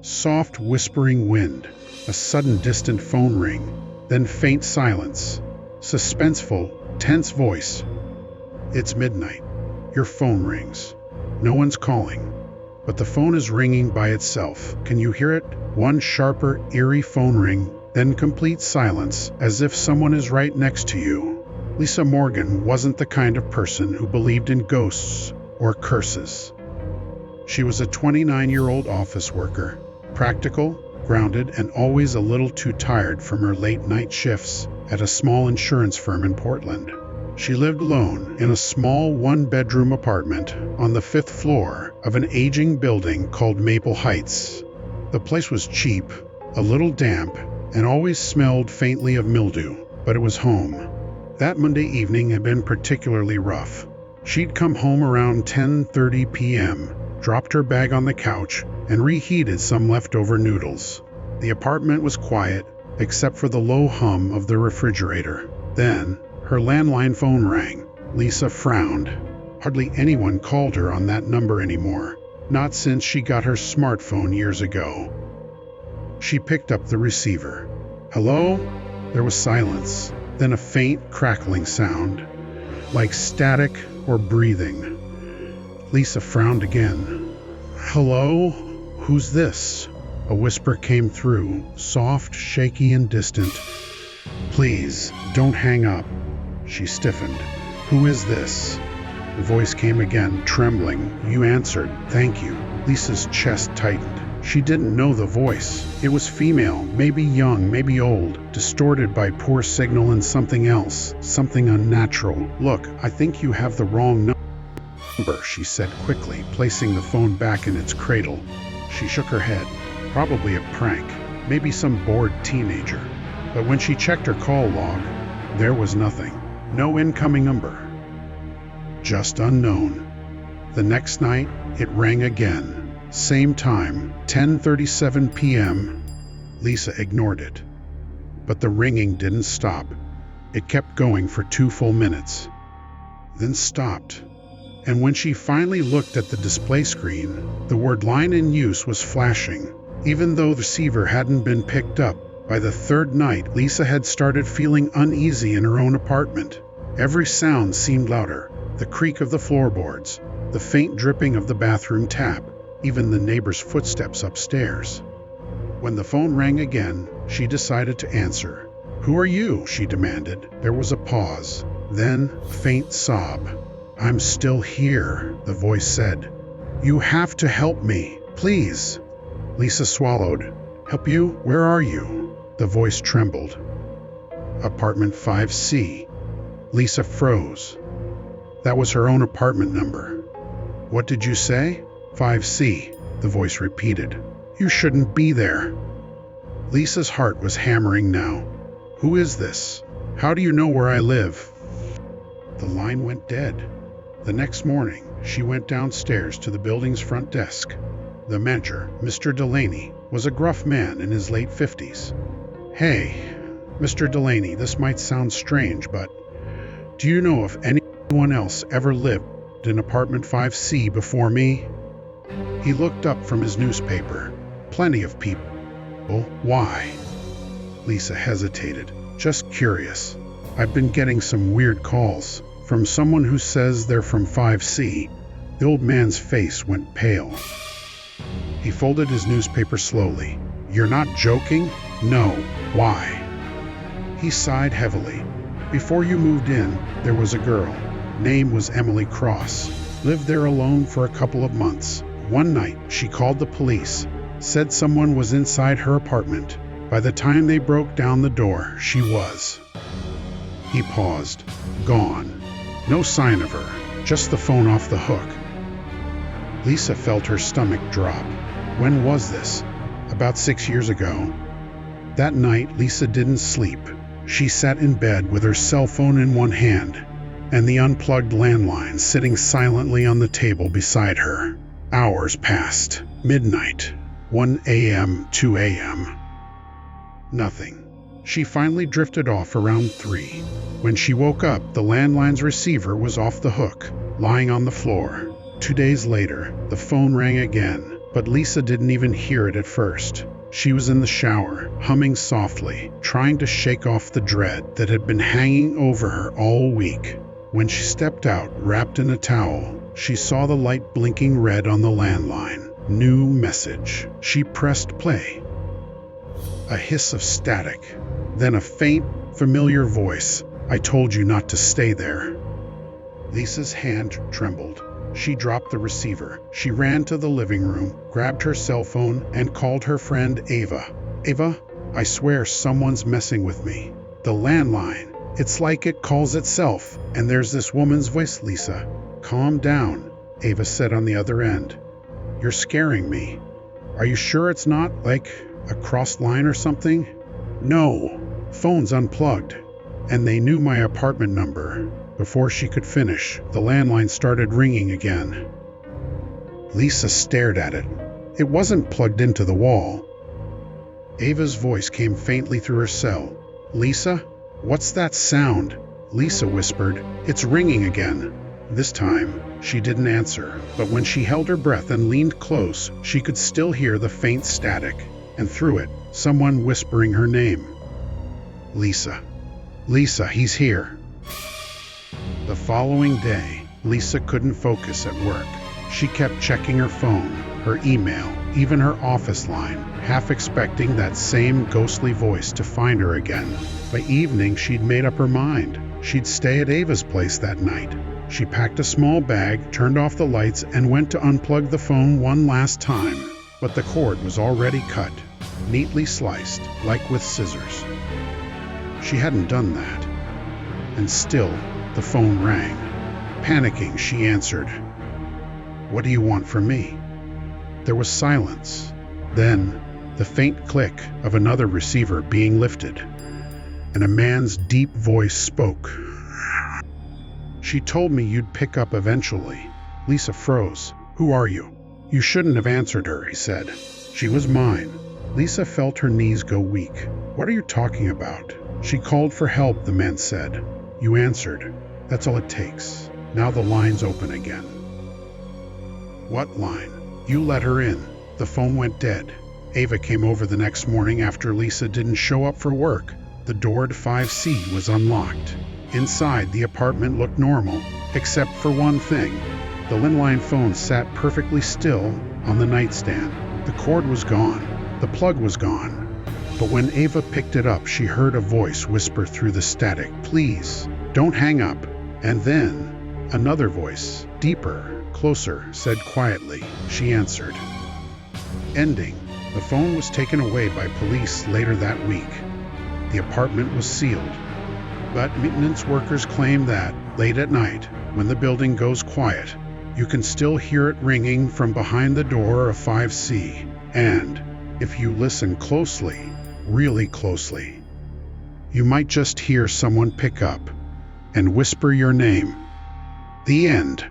Soft whispering wind, a sudden distant phone ring, then faint silence. Suspenseful, tense voice. It's midnight. Your phone rings. No one's calling, but the phone is ringing by itself. Can you hear it? One sharper, eerie phone ring, then complete silence, as if someone is right next to you. Lisa Morgan wasn't the kind of person who believed in ghosts or curses. She was a 29-year-old office worker, practical, grounded, and always a little too tired from her late-night shifts at a small insurance firm in Portland. She lived alone in a small one-bedroom apartment on the 5th floor of an aging building called Maple Heights. The place was cheap, a little damp, and always smelled faintly of mildew, but it was home. That Monday evening had been particularly rough. She'd come home around 10:30 p.m., dropped her bag on the couch, and reheated some leftover noodles. The apartment was quiet, except for the low hum of the refrigerator. Then, her landline phone rang. Lisa frowned. Hardly anyone called her on that number anymore, not since she got her smartphone years ago. She picked up the receiver. Hello? There was silence, then a faint crackling sound, like static or breathing. Lisa frowned again. Hello? Who's this? A whisper came through, soft, shaky, and distant. Please, don't hang up. She stiffened. Who is this? The voice came again, trembling. You answered. Thank you. Lisa's chest tightened. She didn't know the voice. It was female, maybe young, maybe old, distorted by poor signal and something else, something unnatural. Look, I think you have the wrong number, she said quickly, placing the phone back in its cradle. She shook her head. Probably a prank, maybe some bored teenager. But when she checked her call log, there was nothing. No incoming number. Just unknown. The next night, it rang again. Same time, 10:37 p.m. Lisa ignored it. But the ringing didn't stop. It kept going for 2 full minutes. Then stopped. And when she finally looked at the display screen, the word line in use was flashing. Even though the receiver hadn't been picked up, by the 3rd night, Lisa had started feeling uneasy in her own apartment. Every sound seemed louder. The creak of the floorboards, the faint dripping of the bathroom tap, even the neighbor's footsteps upstairs. When the phone rang again, she decided to answer. Who are you? She demanded. There was a pause, then a faint sob. I'm still here, the voice said. You have to help me, please. Lisa swallowed. Help you? Where are you? The voice trembled. Apartment 5C. Lisa froze. That was her own apartment number. What did you say? 5C, the voice repeated. You shouldn't be there. Lisa's heart was hammering now. Who is this? How do you know where I live? The line went dead. The next morning, she went downstairs to the building's front desk. The manager, Mr. Delaney, was a gruff man in his late 50s. Hey, Mr. Delaney, this might sound strange, but do you know if anyone else ever lived in apartment 5C before me? He looked up from his newspaper. Plenty of people. Why? Lisa hesitated. Just curious. I've been getting some weird calls from someone who says they're from 5C. The old man's face went pale. He folded his newspaper slowly. You're not joking? No. Why? He sighed heavily. Before you moved in, there was a girl. Name was Emily Cross. Lived there alone for a couple of months. One night, she called the police. Said someone was inside her apartment. By the time they broke down the door, she was. He paused. Gone. No sign of her. Just the phone off the hook. Lisa felt her stomach drop. When was this? About 6 years ago. That night, Lisa didn't sleep. She sat in bed with her cell phone in one hand and the unplugged landline sitting silently on the table beside her. Hours passed. Midnight. 1 a.m., 2 a.m. Nothing. She finally drifted off around 3. When she woke up, the landline's receiver was off the hook, lying on the floor. 2 days later, the phone rang again, But Lisa didn't even hear it at first. She was in the shower, humming softly, trying to shake off the dread that had been hanging over her all week. When she stepped out, wrapped in a towel, she saw the light blinking red on the landline. New message. She pressed play. A hiss of static, then a faint, familiar voice. "I told you not to stay there." Lisa's hand trembled. She dropped the receiver. She ran to the living room, grabbed her cell phone, and called her friend Ava. "Ava, I swear someone's messing with me. The landline. It's like it calls itself, and there's this woman's voice." "Lisa, calm down," Ava said on the other end. "You're scaring me. Are you sure it's not, like, a crossed line or something?" "No, phone's unplugged, and they knew my apartment number." Before she could finish, the landline started ringing again. Lisa stared at it. It wasn't plugged into the wall. Ava's voice came faintly through her cell. "Lisa, what's that sound?" Lisa whispered. "It's ringing again." This time, she didn't answer, but when she held her breath and leaned close, she could still hear the faint static, and through it, someone whispering her name. "Lisa. Lisa, he's here." The following day, Lisa couldn't focus at work. She kept checking her phone, her email, even her office line, half expecting that same ghostly voice to find her again. By evening, she'd made up her mind. She'd stay at Ava's place that night. She packed a small bag, turned off the lights, and went to unplug the phone one last time. But the cord was already cut, neatly sliced, like with scissors. She hadn't done that. And still, the phone rang. Panicking, she answered. "What do you want from me?" There was silence. Then, the faint click of another receiver being lifted, and a man's deep voice spoke. "She told me you'd pick up eventually." Lisa froze. "Who are you?" "You shouldn't have answered her," he said. "She was mine." Lisa felt her knees go weak. "What are you talking about?" "She called for help," the man said. "You answered. That's all it takes. Now the line's open again." "What line?" "You let her in." The phone went dead. Ava came over the next morning after Lisa didn't show up for work. The door to 5C was unlocked. Inside, the apartment looked normal, except for one thing. The landline phone sat perfectly still on the nightstand. The cord was gone. The plug was gone. But when Ava picked it up, she heard a voice whisper through the static, "Please, don't hang up." And then, another voice, deeper, closer, said quietly. She answered. Ending. The phone was taken away by police later that week. The apartment was sealed. But maintenance workers claim that, late at night, when the building goes quiet, you can still hear it ringing from behind the door of 5C. And, if you listen closely, really closely, you might just hear someone pick up and whisper your name. The end.